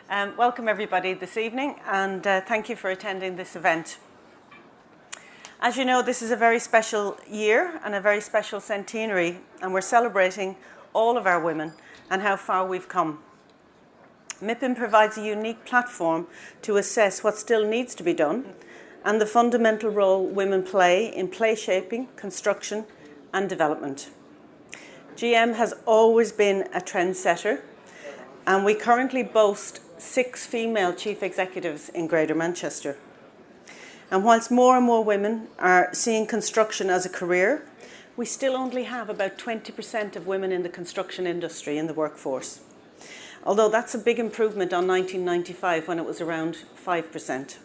Welcome everybody this evening, and thank you for attending this event. As you know, this is a very special year and a very special centenary, and we're celebrating all of our women and how far we've come. MIPIM provides a unique platform to assess what still needs to be done and the fundamental role women play in play shaping, construction and development. GM has always been a trendsetter, and we currently boast 6 female chief executives in Greater Manchester. And whilst more and more women are seeing construction as a career, we still only have about 20% of women in the construction industry in the workforce. Although that's a big improvement on 1995 when it was around 5%.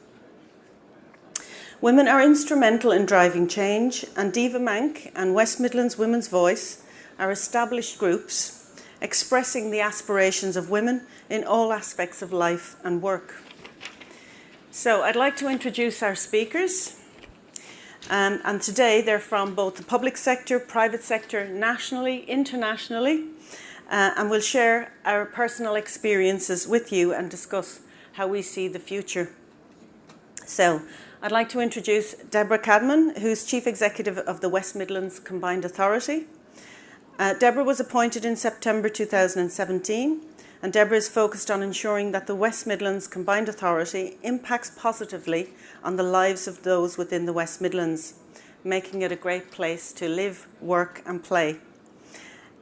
Women are instrumental in driving change, and Diva Mank and West Midlands Women's Voice are established groups expressing the aspirations of women in all aspects of life and work. So I'd like to introduce our speakers. And today they're from both the public sector, private sector, nationally, internationally, and we'll share our personal experiences with you and discuss how we see the future. So I'd like to introduce Deborah Cadman, who's Chief Executive of the West Midlands Combined Authority. Deborah was appointed in September 2017, and Deborah is focused on ensuring that the West Midlands Combined Authority impacts positively on the lives of those within the West Midlands, making it a great place to live, work and play.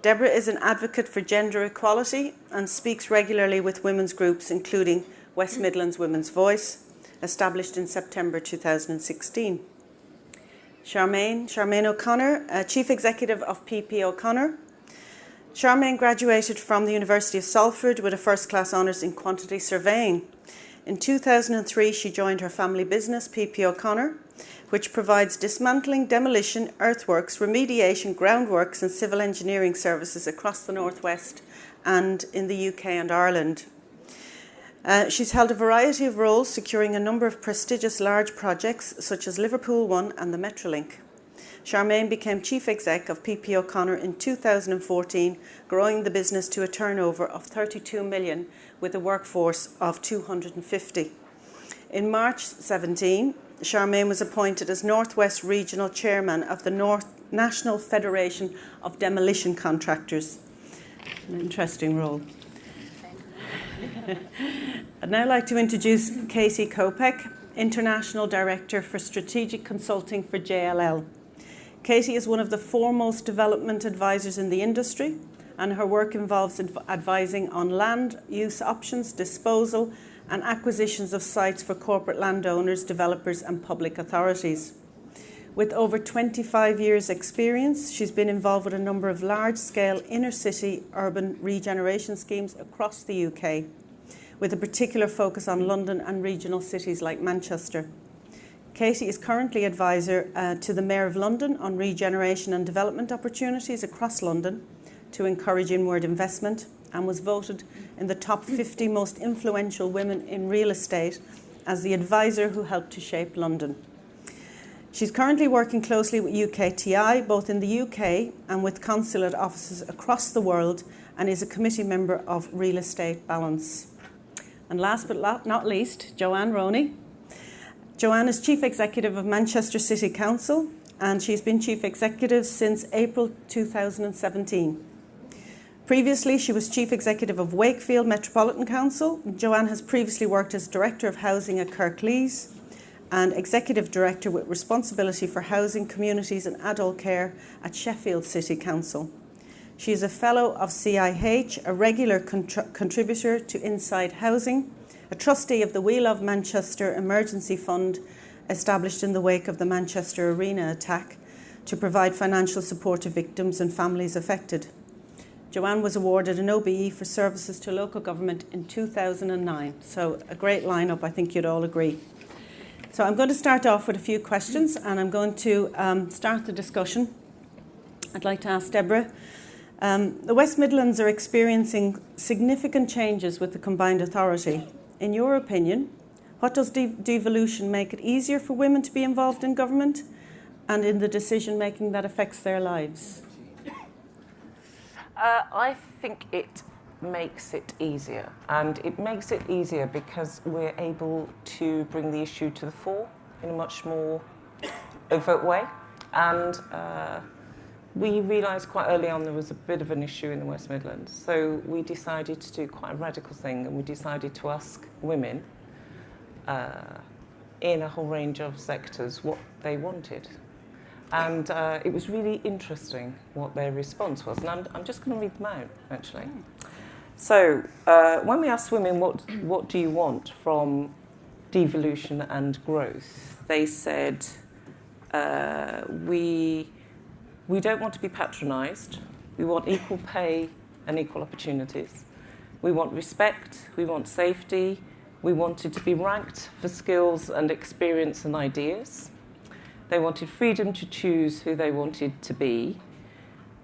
Deborah is an advocate for gender equality and speaks regularly with women's groups, including West Midlands Women's Voice, established in September 2016. Charmaine O'Connor, Chief Executive of PP O'Connor. Charmaine graduated from the University of Salford with a first-class honours in quantity surveying. In 2003, she joined her family business, PP O'Connor, which provides dismantling, demolition, earthworks, remediation, groundworks and civil engineering services across the Northwest and in the UK and Ireland. She's held a variety of roles, securing a number of prestigious large projects such as Liverpool One and the Metrolink. Charmaine became Chief Exec of PP O'Connor in 2014, growing the business to a turnover of 32 million with a workforce of 250. In March 17, Charmaine was appointed as Northwest Regional Chairman of the National Federation of Demolition Contractors. An interesting role. I'd now like to introduce Katie Kopek, International Director for Strategic Consulting for JLL. Katie is one of the foremost development advisors in the industry, and her work involves advising on land use options, disposal and acquisitions of sites for corporate landowners, developers and public authorities. With over 25 years' experience, she's been involved with a number of large-scale inner-city urban regeneration schemes across the UK, with a particular focus on London and regional cities like Manchester. Katie is currently advisor to the Mayor of London on regeneration and development opportunities across London to encourage inward investment, and was voted in the top 50 most influential women in real estate as the advisor who helped to shape London. She's currently working closely with UKTI, both in the UK and with consulate offices across the world, and is a committee member of Real Estate Balance. And last but not least, Joanne Roney. Joanne is Chief Executive of Manchester City Council, and she's been Chief Executive since April 2017. Previously, she was Chief Executive of Wakefield Metropolitan Council. Joanne has previously worked as Director of Housing at Kirklees and Executive Director with responsibility for housing, communities and adult care at Sheffield City Council. She is a Fellow of CIH, a regular contributor to Inside Housing, a trustee of the We Love Manchester Emergency Fund, established in the wake of the Manchester Arena attack to provide financial support to victims and families affected. Joanne was awarded an OBE for services to local government in 2009. So a great lineup, I think you'd all agree. So I'm going to start off with a few questions, and I'm going to start the discussion. I'd like to ask Deborah, the West Midlands are experiencing significant changes with the combined authority. In your opinion, what does devolution make it easier for women to be involved in government and in the decision making that affects their lives? I think it makes it easier. And it makes it easier because we're able to bring the issue to the fore in a much more overt way. And we realised quite early on there was a bit of an issue in the West Midlands. So we decided to do quite a radical thing, and we decided to ask women in a whole range of sectors what they wanted. And it was really interesting what their response was. And I'm just going to read them out, actually. So when we asked women, what do you want from devolution and growth, they said, we don't want to be patronised. We want equal pay and equal opportunities. We want respect. We want safety. We wanted to be ranked for skills and experience and ideas. They wanted freedom to choose who they wanted to be.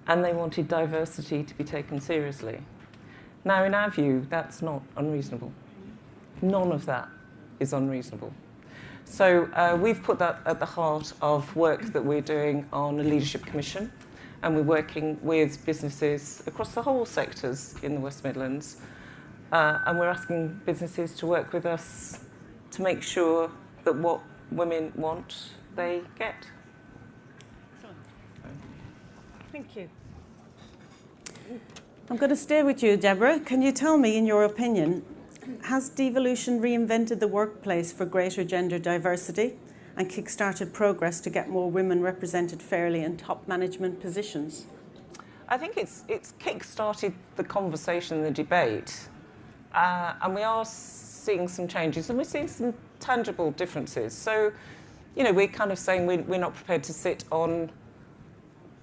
And they wanted diversity to be taken seriously. Now, in our view, that's not unreasonable. None of that is unreasonable. So we've put that at the heart of work that we're doing on a leadership commission, and we're working with businesses across the whole sectors in the West Midlands, and we're asking businesses to work with us to make sure that what women want, they get. Thank you. I'm going to stay with you, Deborah. Can you tell me, in your opinion, has devolution reinvented the workplace for greater gender diversity and kick-started progress to get more women represented fairly in top management positions? I think it's kick-started the conversation and the debate, and we are seeing some changes, and we're seeing some tangible differences. So, you know, we're kind of saying we're not prepared to sit on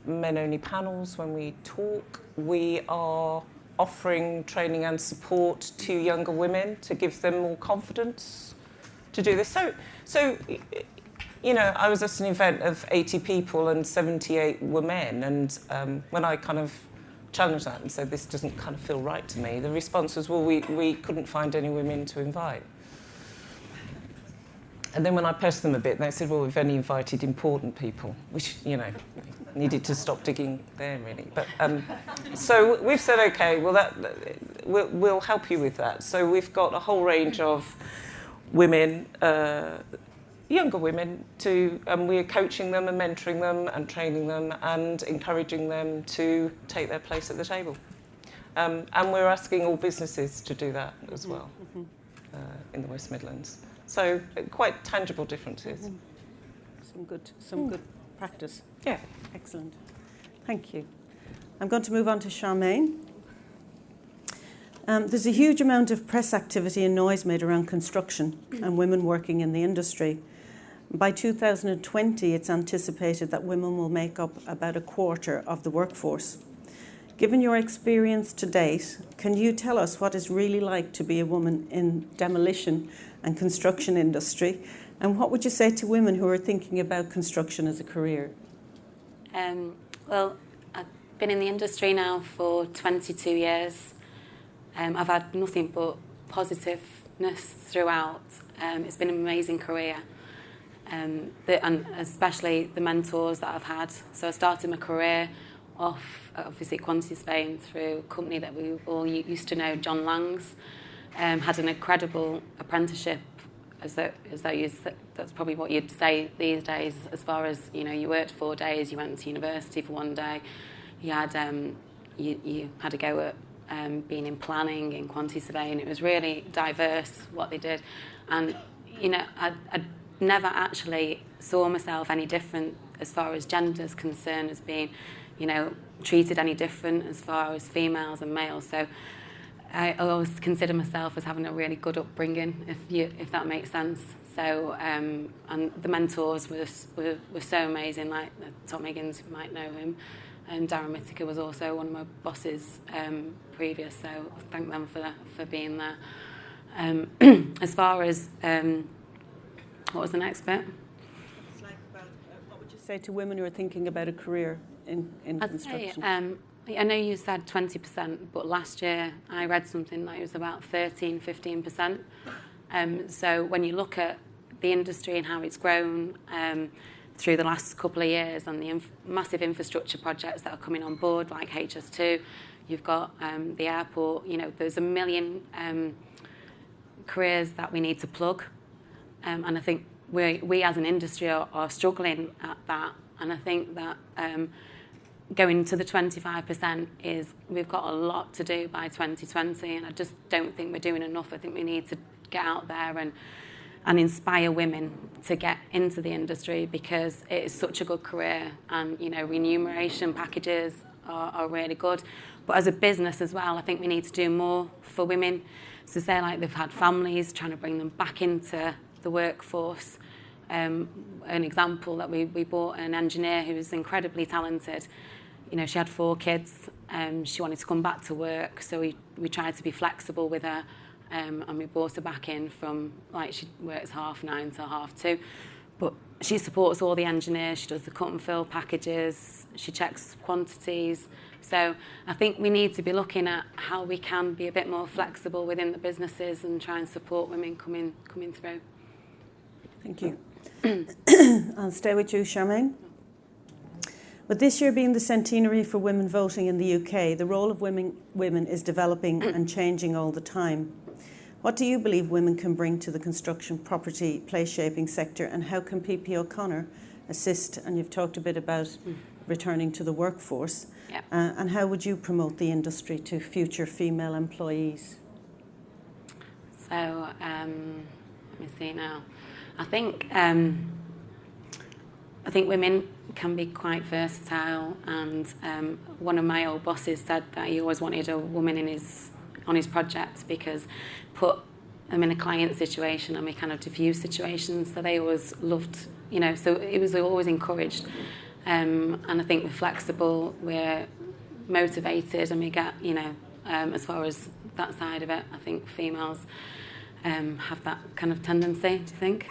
men-only panels when we talk. We are offering training and support to younger women to give them more confidence to do this. So, you know, I was at an event of 80 people and 78 were men, and when I kind of challenged that and said, this doesn't kind of feel right to me, the response was, well, we couldn't find any women to invite. And then when I pressed them a bit, they said, well, we've only invited important people, which, you know, needed to stop digging there, really. But so we've said, OK, well, we'll help you with that. So we've got a whole range of women, younger women, and we're coaching them and mentoring them and training them and encouraging them to take their place at the table. And we're asking all businesses to do that as well in the West Midlands. So quite tangible differences. Some good practice. Yeah. Excellent. Thank you. I'm going to move on to Charmaine. There's a huge amount of press activity and noise made around construction and women working in the industry. By 2020, it's anticipated that women will make up about a quarter of the workforce. Given your experience to date, can you tell us what it's really like to be a woman in demolition and construction industry? And what would you say to women who are thinking about construction as a career? Well, I've been in the industry now for 22 years. I've had nothing but positiveness throughout. It's been an amazing career. And especially the mentors that I've had. So I started my career off, obviously, at Quantity Spain through a company that we all used to know, John Lang's. Had an incredible apprenticeship, that's probably what you'd say these days, as far as, you know, you worked 4 days, you went to university for 1 day, you had a go at being in planning, in quantity surveying. It was really diverse what they did, and, you know, I never actually saw myself any different as far as gender is concerned, as being, you know, treated any different as far as females and males. So I always consider myself as having a really good upbringing, if that makes sense. So and the mentors were so amazing, like Tom Higgins, you might know him, and Darren Whittaker was also one of my bosses previous. So I thank them for being there. As far as what was the next bit? It's like about, what would you say to women who are thinking about a career in construction? I'd say, I know you said 20%, but last year I read something that it was about 13-15%. So when you look at the industry and how it's grown through the last couple of years, and the massive infrastructure projects that are coming on board, like HS2, you've got the airport. You know, there's a million careers that we need to plug, and I think we as an industry are struggling at that. And I think that going to the 25% is, we've got a lot to do by 2020, and I just don't think we're doing enough. I think we need to get out there and inspire women to get into the industry, because it is such a good career, and you know, remuneration packages are really good. But as a business as well, I think we need to do more for women. So say like they've had families, trying to bring them back into the workforce. An example that we bought an engineer who was incredibly talented. You know, she had 4 kids, she wanted to come back to work, so we tried to be flexible with her, and we brought her back in from, like, she works 9:30 to 2:30, but she supports all the engineers, she does the cut and fill packages, she checks quantities. So I think we need to be looking at how we can be a bit more flexible within the businesses and try and support women coming through. Thank you. I'll stay with you, Charmaine. With this year being the centenary for women voting in the UK, the role of women is developing and changing all the time. What do you believe women can bring to the construction, property, place shaping sector, and how can PP O'Connor assist? And you've talked a bit about returning to the workforce. Yep. And how would you promote the industry to future female employees? So, let me see now. I think women can be quite versatile, and one of my old bosses said that he always wanted a woman on his project, because put them in a client situation and we kind of diffuse situations, so they always loved, you know, so it was always encouraged. And I think we're flexible, we're motivated, and we get, you know, as far as that side of it, I think females have that kind of tendency, do you think?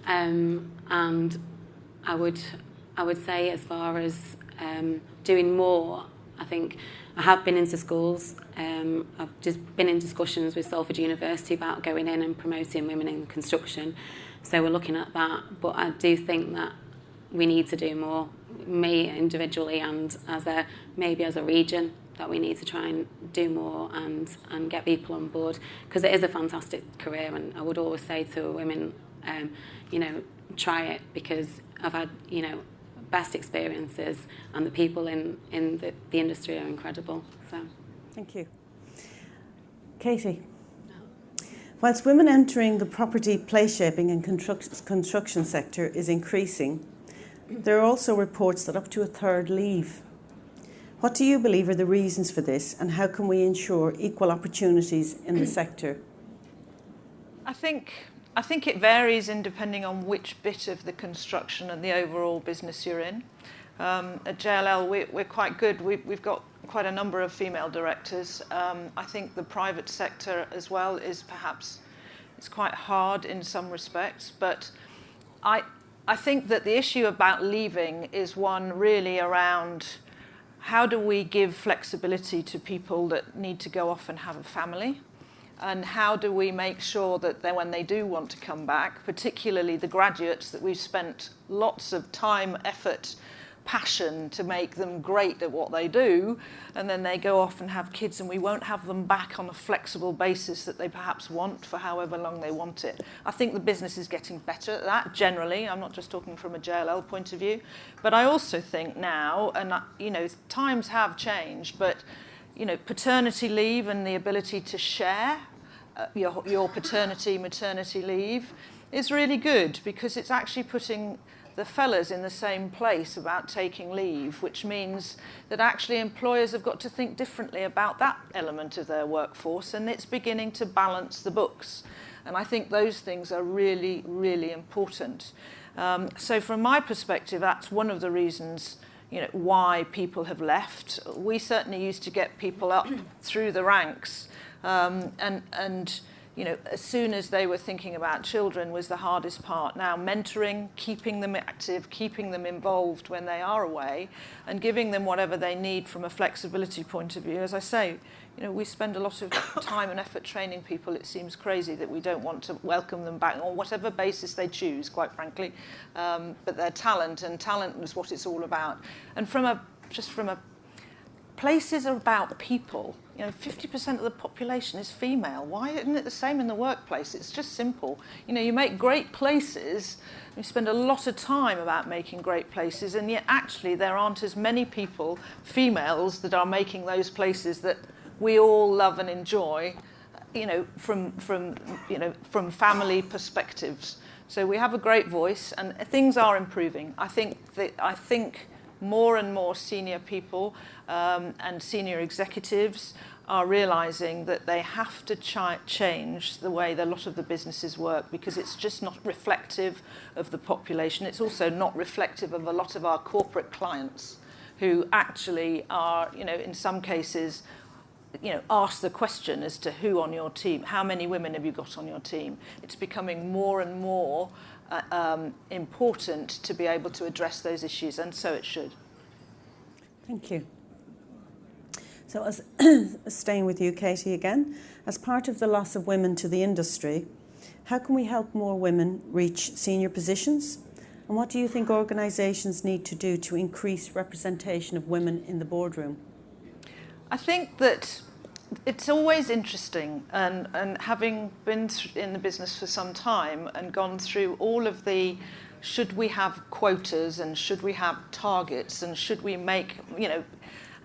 And I would say, as far as doing more, I think I have been into schools. I've just been in discussions with Salford University about going in and promoting women in construction. So we're looking at that. But I do think that we need to do more, me individually and maybe as a region, that we need to try and do more and get people on board, because it is a fantastic career. And I would always say to women, you know, try it, because I've had, you know, best experiences, and the people in the industry are incredible. So, thank you. Katie, whilst women entering the property, place shaping and construction sector is increasing, there are also reports that up to a third leave. What do you believe are the reasons for this, and how can we ensure equal opportunities in the sector? I think it varies in depending on which bit of the construction and the overall business you're in. At JLL, we're quite good. We've got quite a number of female directors. I think the private sector as well is perhaps, it's quite hard in some respects, but I think that the issue about leaving is one really around how do we give flexibility to people that need to go off and have a family? And how do we make sure that when they do want to come back, particularly the graduates that we've spent lots of time, effort, passion to make them great at what they do, and then they go off and have kids, and we won't have them back on a flexible basis that they perhaps want for however long they want it. I think the business is getting better at that generally. I'm not just talking from a JLL point of view, but I also think now, and you know, times have changed, but you know, paternity leave and the ability to share your paternity, maternity leave is really good, because it's actually putting the fellas in the same place about taking leave, which means that actually employers have got to think differently about that element of their workforce, and it's beginning to balance the books. And I think those things are really, really important. So from my perspective, that's one of the reasons, you know, why people have left. We certainly used to get people up through the ranks, and you know, as soon as they were thinking about children was the hardest part. Now, mentoring, keeping them active, keeping them involved when they are away, and giving them whatever they need from a flexibility point of view. As I say, you know, we spend a lot of time and effort training people. It seems crazy that we don't want to welcome them back on whatever basis they choose, quite frankly. But their talent, and talent is what it's all about. And from a places are about people. 50% of the population is female. Why isn't it the same in the workplace? It's just simple. You make great places, you spend a lot of time about making great places, and yet actually there aren't as many people, females, that are making those places that we all love and enjoy, from family perspectives. So we have a great voice, and things are improving. I think more and more senior people and senior executives are realising that they have to change the way a lot of the businesses work, because it's just not reflective of the population. It's also not reflective of a lot of our corporate clients, who actually are, in some cases, ask the question as to who on your team, how many women have you got on your team. It's becoming more and more important to be able to address those issues, and so it should. Thank you. So as staying with you, Katie, again, as part of the loss of women to the industry, how can we help more women reach senior positions? And what do you think organisations need to do to increase representation of women in the boardroom? I think that it's always interesting, and having been in the business for some time and gone through all of the, should we have quotas and should we have targets and should we make,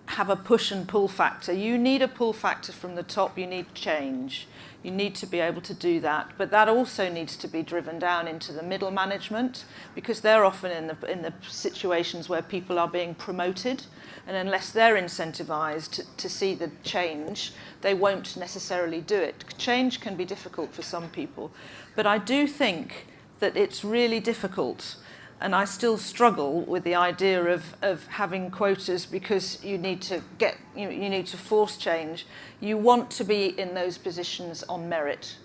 have a push and pull factor. You need a pull factor from the top, you need change. You need to be able to do that, but that also needs to be driven down into the middle management, because they're often in the situations where people are being promoted, and unless they're incentivized to see the change, they won't necessarily do it. Change can be difficult for some people, but I do think that it's really difficult, and I still struggle with the idea of having quotas, because you need to force change. You want to be in those positions on merit,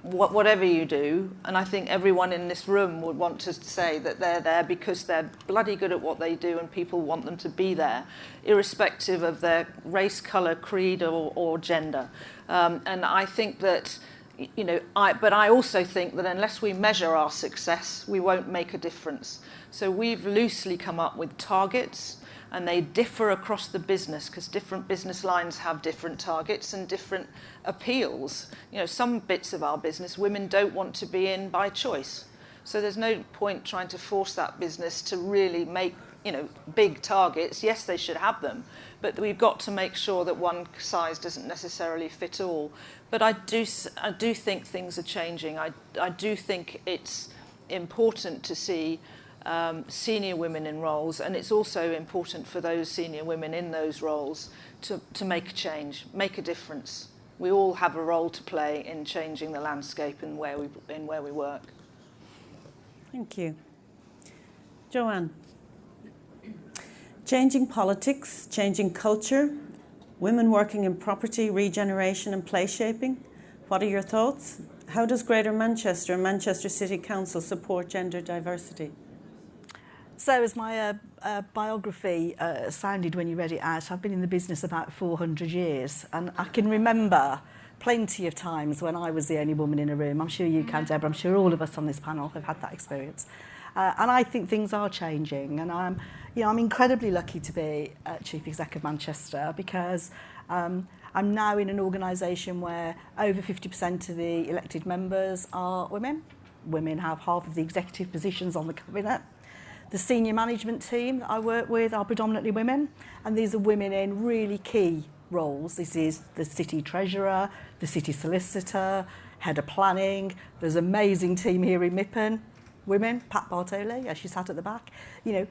whatever you do, and I think everyone in this room would want to say that they're there because they're bloody good at what they do and people want them to be there, irrespective of their race, colour, creed or gender. And I think that, but I also think that unless we measure our success, we won't make a difference. So we've loosely come up with targets, and they differ across the business, because different business lines have different targets and different appeals. Some bits of our business, women don't want to be in by choice. So there's no point trying to force that business to really make, big targets. Yes, they should have them, but we've got to make sure that one size doesn't necessarily fit all. But I do think things are changing. I do think it's important to see senior women in roles, and it's also important for those senior women in those roles to make a change, make a difference. We all have a role to play in changing the landscape in where we work. Thank you. Joanne. Changing politics, changing culture, women working in property, regeneration and place shaping. What are your thoughts? How does Greater Manchester and Manchester City Council support gender diversity? So as my biography sounded when you read it out, I've been in the business about 400 years, and I can remember plenty of times when I was the only woman in a room. I'm sure you can, Deborah. I'm sure all of us on this panel have had that experience. And I think things are changing, and I'm incredibly lucky to be Chief Exec of Manchester, because I'm now in an organisation where over 50% of the elected members are women. Women have half of the executive positions on the cabinet. The senior management team that I work with are predominantly women, and these are women in really key roles. This is the city treasurer, the city solicitor, head of planning. There's an amazing team here in MIPIM, women, Pat Bartoli, as she sat at the back.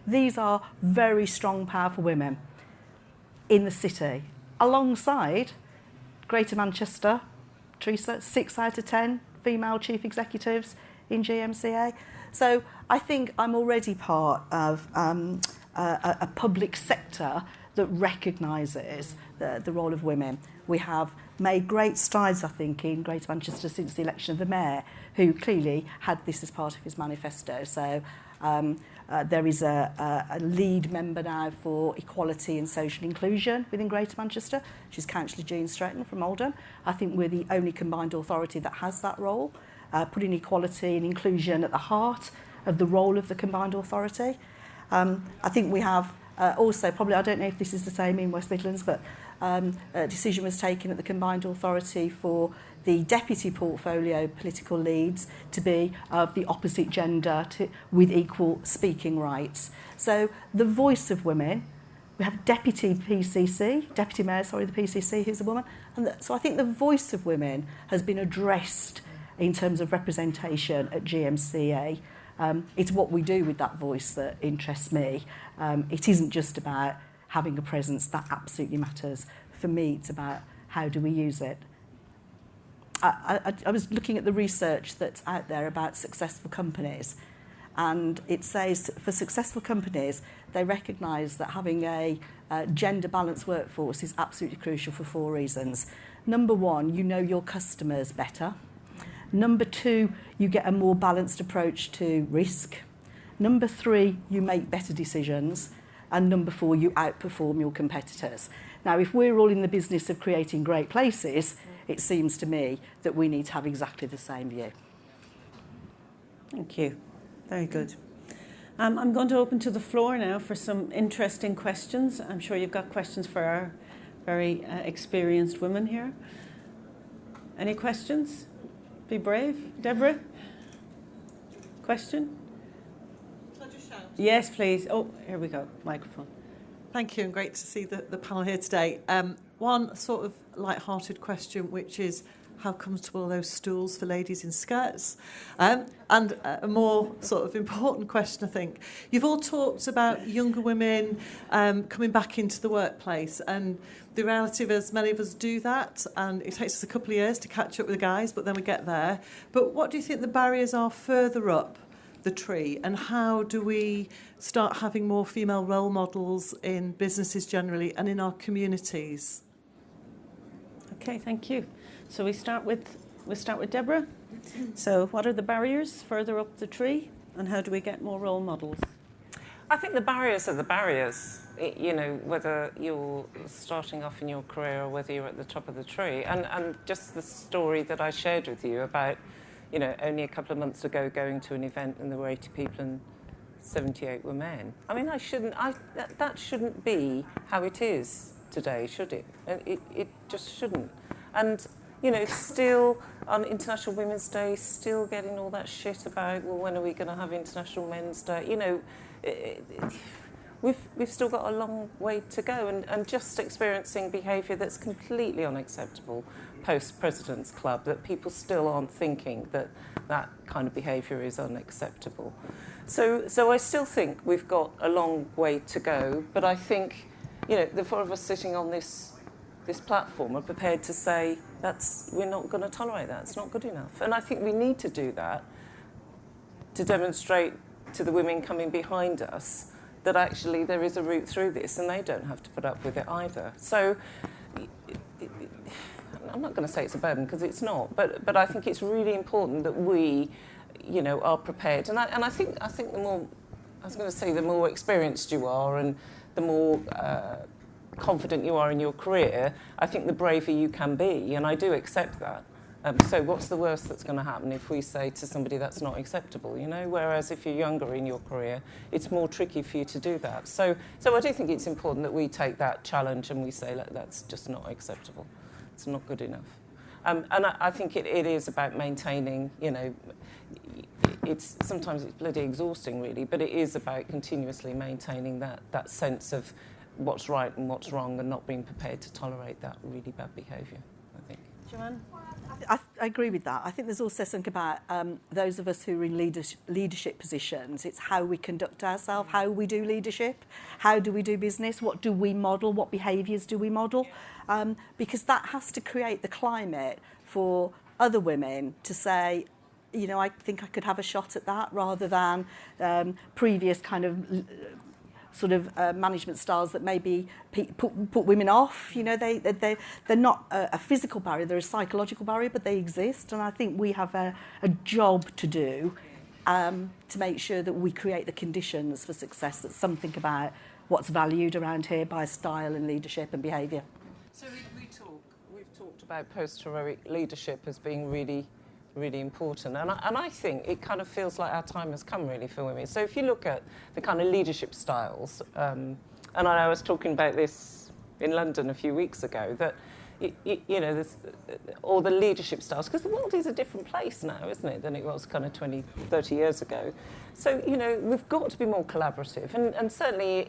These are very strong, powerful women in the city. Alongside Greater Manchester, Teresa, 6 out of 10 female chief executives in GMCA. So I think I'm already part of a public sector that recognises the role of women. We have made great strides, I think, in Greater Manchester since the election of the Mayor, who clearly had this as part of his manifesto. So there is a lead member now for equality and social inclusion within Greater Manchester. She's Councillor Jean Stretton from Oldham. I think we're the only combined authority that has that role, putting equality and inclusion at the heart of the role of the combined authority. I think we have Also, probably, I don't know if this is the same in West Midlands, but a decision was taken at the Combined Authority for the deputy portfolio political leads to be of the opposite gender with equal speaking rights. So the voice of women, we have deputy mayor, the PCC, who's a woman. And so I think the voice of women has been addressed in terms of representation at GMCA. It's what we do with that voice that interests me. It isn't just about having a presence, that absolutely matters. For me, it's about how do we use it. I was looking at the research that's out there about successful companies, and it says for successful companies, they recognise that having a gender-balanced workforce is absolutely crucial for 4 reasons. Number 1, you know your customers better. Number 2, you get a more balanced approach to risk. Number 3, you make better decisions. And number 4, you outperform your competitors. Now, if we're all in the business of creating great places, it seems to me that we need to have exactly the same view. Thank you. Very good. I'm going to open to the floor now for some interesting questions. I'm sure you've got questions for our very experienced women here. Any questions? Be brave. Deborah? Question? Can I just shout? Yes, please. Oh, here we go. Microphone. Thank you, and great to see the panel here today. One sort of light-hearted question, which is how comfortable are those stools for ladies in skirts? And a more sort of important question, I think. You've all talked about younger women coming back into the workplace, and the reality is many of us do that, and it takes us a couple of years to catch up with the guys, but then we get there. But what do you think the barriers are further up the tree, and how do we start having more female role models in businesses generally and in our communities? Okay, thank you. So we'll start with Deborah. So what are the barriers further up the tree, and how do we get more role models? I think the barriers are the barriers, whether you're starting off in your career or whether you're at the top of the tree. And just the story that I shared with you about, only a couple of months ago going to an event and there were 80 people and 78 were men. I mean, that shouldn't be how it is today, should it? It just shouldn't. And, still on International Women's Day, still getting all that shit about, well, when are we going to have International Men's Day? We've still got a long way to go, and just experiencing behaviour that's completely unacceptable post-President's Club, that people still aren't thinking that kind of behaviour is unacceptable. So I still think we've got a long way to go, but I think, the 4 of us sitting on this platform are prepared to say we're not going to tolerate that. It's not good enough. And I think we need to do that to demonstrate to the women coming behind us that actually there is a route through this and they don't have to put up with it either. So I'm not going to say it's a burden because it's not, but I think it's really important that we, are prepared. And I think the more, I was going to say, the more experienced you are and the more confident you are in your career, I think the braver you can be, and I do accept that. So what's the worst that's going to happen if we say to somebody that's not acceptable, Whereas if you're younger in your career, it's more tricky for you to do that. So I do think it's important that we take that challenge and we say, look, that's just not acceptable. It's not good enough. And I think it is about maintaining, sometimes it's bloody exhausting really, but it is about continuously maintaining that sense of what's right and what's wrong and not being prepared to tolerate that really bad behaviour, I think. Joanne? I agree with that. I think there's also something about those of us who are in leadership positions. It's how we conduct ourselves, how we do leadership, how do we do business, what do we model, what behaviours do we model, because that has to create the climate for other women to say, I think I could have a shot at that, rather than previous kind of management styles that maybe put women off. They're not a physical barrier, they're a psychological barrier, but they exist. And I think we have a job to do to make sure that we create the conditions for success. That's something about what's valued around here by style and leadership and behaviour. So we've talked about post-heroic leadership as being really, really important. And I think it kind of feels like our time has come really for women. So if you look at the kind of leadership styles, And I was talking about this in London a few weeks ago, that you know, there's all the leadership styles, because the world is a different place now, isn't it, than it was kind of 20, 30 years ago. So, you know, we've got to be more collaborative. And certainly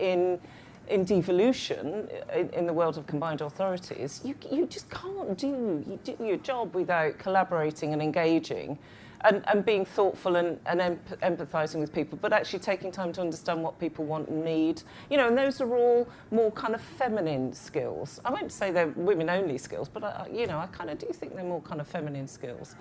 in devolution, in the world of combined authorities, you just can't do your job without collaborating and engaging. And being thoughtful and empathising with people, but actually taking time to understand what people want and need. You know, and those are all more kind of feminine skills. I won't say they're women-only skills, but I kind of do think they're more kind of feminine skills.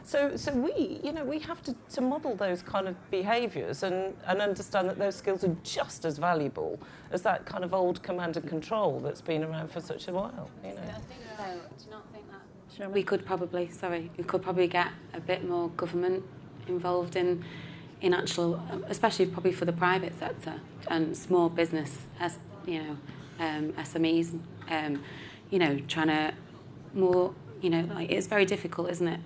So we have to model those kind of behaviours and understand that those skills are just as valuable as that kind of old command and control that's been around for such a while. You know. Do you not think that? We could probably get a bit more government involved in actual, especially probably for the private sector and small business, as you know, SMEs, you know, trying to more, you know, like it's very difficult, isn't it,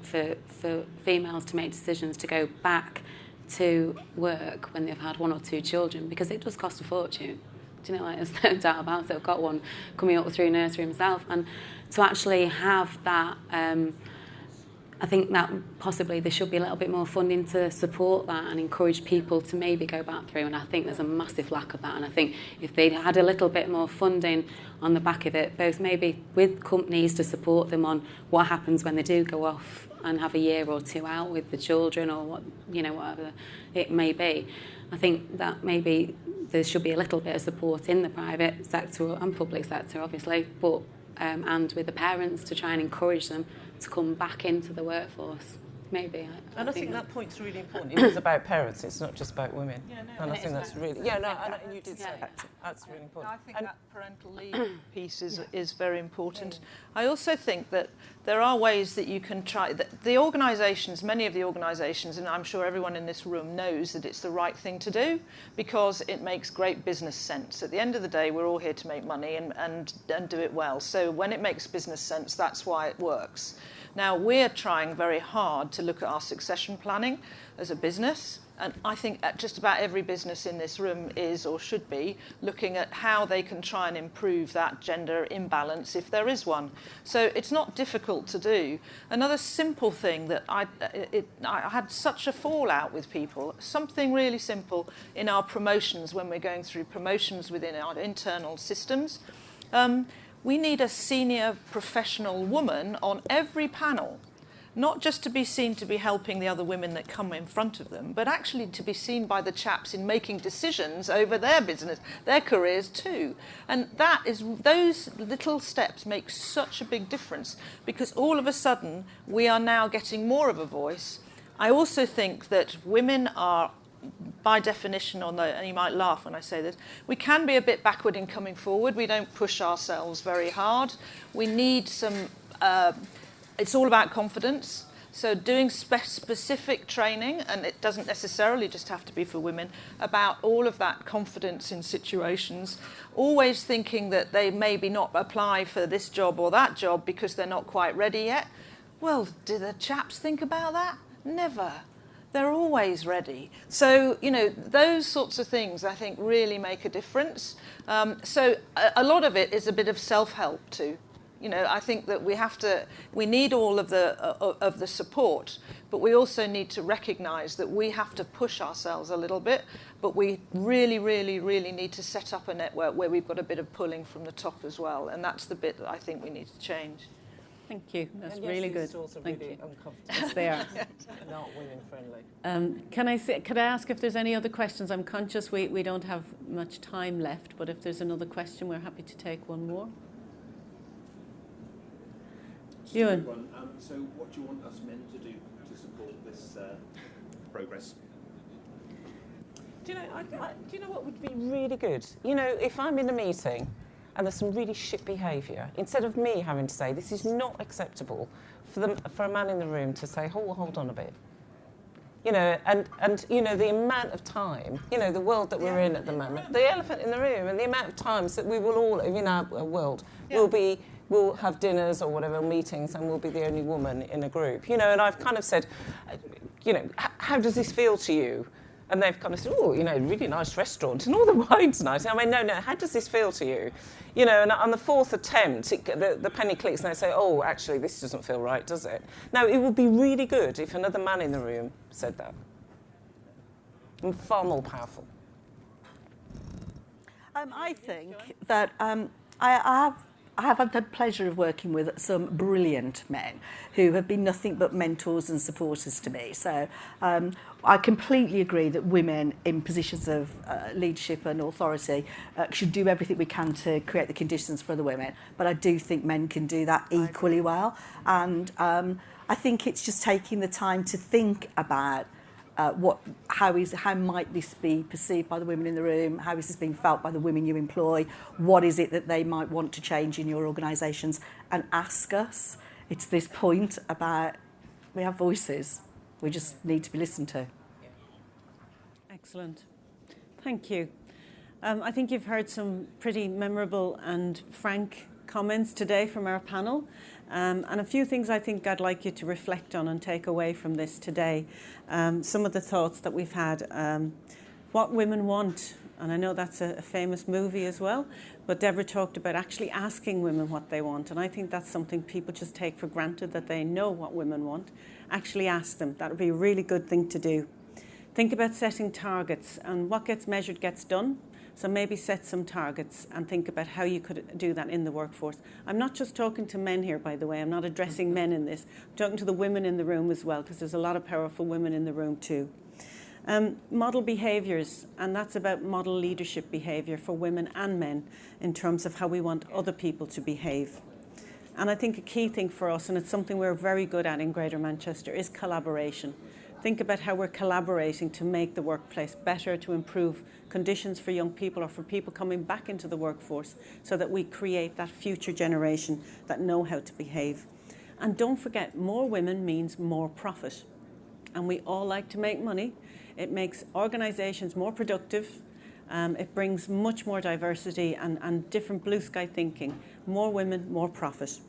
for females to make decisions to go back to work when they've had 1 or 2 children, because it does cost a fortune. Do you know, like, there's no doubt about it. I've got one coming up through nursery myself, and to actually have that, I think that possibly there should be a little bit more funding to support that and encourage people to maybe go back through, and I think there's a massive lack of that, and I think if they'd had a little bit more funding on the back of it, both maybe with companies to support them on what happens when they do go off and have a year or 2 out with the children or what, you know, whatever it may be, I think that maybe there should be a little bit of support in the private sector and public sector, obviously, but and with the parents to try and encourage them to come back into the workforce. Maybe. I think that point's really important. It is about parents, it's not just about women. Yeah, no, and I think that's really... Yeah, no, and you did say that. That's really important. I think that parental leave piece is very important. I also think that there are ways that you can try... The organisations, many of the organisations, and I'm sure everyone in this room knows that it's the right thing to do because it makes great business sense. At the end of the day, we're all here to make money and do it well. So when it makes business sense, that's why it works. Now, we're trying very hard to look at our succession planning as a business, and I think just about every business in this room is or should be looking at how they can try and improve that gender imbalance if there is one. So it's not difficult to do. Another simple thing that I had such a fallout with people, something really simple in our promotions when we're going through promotions within our internal systems. We need a senior professional woman on every panel, not just to be seen to be helping the other women that come in front of them, but actually to be seen by the chaps in making decisions over their business, their careers too. And those little steps make such a big difference because all of a sudden we are now getting more of a voice. I also think that women are, by definition, and you might laugh when I say this, we can be a bit backward in coming forward. We don't push ourselves very hard. We need some, it's all about confidence. So doing specific training, and it doesn't necessarily just have to be for women, about all of that confidence in situations, always thinking that they maybe not apply for this job or that job because they're not quite ready yet. Well, do the chaps think about that? Never. They're always ready. So, you know, those sorts of things, I think, really make a difference. So a lot of it is a bit of self-help too. You know, I think that we need all of the support, but we also need to recognise that we have to push ourselves a little bit, but we really, really, really need to set up a network where we've got a bit of pulling from the top as well, and that's the bit that I think we need to change. Thank you. That's really good. Thank you. Yes, they are. Not women friendly. Can I ask if there's any other questions? I'm conscious we don't have much time left, but if there's another question, we're happy to take one more. Ewan. So what do you want us men to do to support this progress? Do you know what would be really good? You know, if I'm in a meeting and there's some really shit behaviour, instead of me having to say, this is not acceptable, for a man in the room to say, hold on a bit. You know, and you know, the amount of time, you know, the world that we're in at the moment, the elephant in the room, and the amount of times that we will all, in our world, we'll have dinners or whatever, meetings, and we'll be the only woman in a group. You know, and I've kind of said, you know, how does this feel to you? And they've kind of said, oh, really nice restaurant and all the wine's nice. I mean, no, how does this feel to you? And on the fourth attempt, the penny clicks and they say, oh, actually, this doesn't feel right, does it? Now, it would be really good if another man in the room said that. And far more powerful. I think that I have had the pleasure of working with some brilliant men who have been nothing but mentors and supporters to me. So I completely agree that women in positions of leadership and authority should do everything we can to create the conditions for the women. But I do think men can do that equally well. And I think it's just taking the time to think about how might this be perceived by the women in the room? How is this being felt by the women you employ? What is it that they might want to change in your organisations? And ask us. It's this point about we have voices. We just need to be listened to. Excellent. Thank you. I think you've heard some pretty memorable and frank comments today from our panel. And a few things I think I'd like you to reflect on and take away from this today. Some of the thoughts that we've had. What women want, and I know that's a famous movie as well, but Deborah talked about actually asking women what they want. And I think that's something people just take for granted, that they know what women want. Actually ask them. That would be a really good thing to do. Think about setting targets, and what gets measured gets done. So maybe set some targets and think about how you could do that in the workforce. I'm not just talking to men here, by the way. I'm not addressing men in this. I'm talking to the women in the room as well, because there's a lot of powerful women in the room too. Model behaviours, and that's about model leadership behaviour for women and men in terms of how we want other people to behave. And I think a key thing for us, and it's something we're very good at in Greater Manchester, is collaboration. Think about how we're collaborating to make the workplace better, to improve conditions for young people or for people coming back into the workforce, so that we create that future generation that know how to behave. And don't forget, more women means more profit. And we all like to make money. It makes organisations more productive. It brings much more diversity and different blue sky thinking. More women, more profit.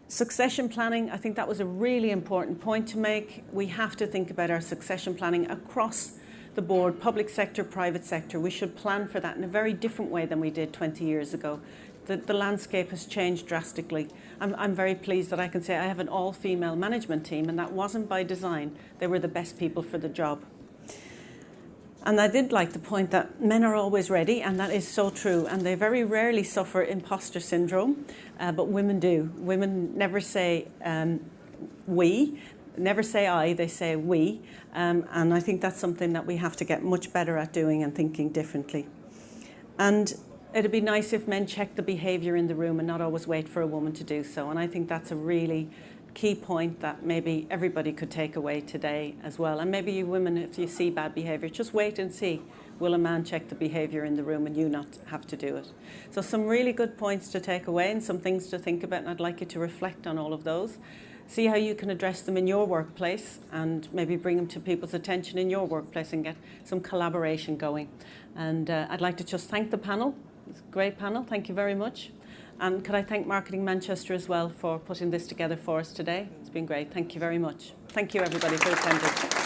Succession planning, I think that was a really important point to make. We have to think about our succession planning across the board, public sector, private sector. We should plan for that in a very different way than we did 20 years ago. The landscape has changed drastically. I'm very pleased that I can say I have an all-female management team, and that wasn't by design. They were the best people for the job. And I did like the point that men are always ready, and that is so true. And they very rarely suffer imposter syndrome, but women do. Women never say we, never say I, they say we. And I think that's something that we have to get much better at doing and thinking differently. And it'd be nice if men check the behaviour in the room and not always wait for a woman to do so. And I think that's a really key point that maybe everybody could take away today as well. And maybe you women, if you see bad behaviour, just wait and see. Will a man check the behaviour in the room and you not have to do it? So some really good points to take away and some things to think about, and I'd like you to reflect on all of those. See how you can address them in your workplace and maybe bring them to people's attention in your workplace and get some collaboration going. And I'd like to just thank the panel. It's a great panel. Thank you very much. And could I thank Marketing Manchester as well for putting this together for us today? It's been great. Thank you very much. Thank you, everybody, for attending.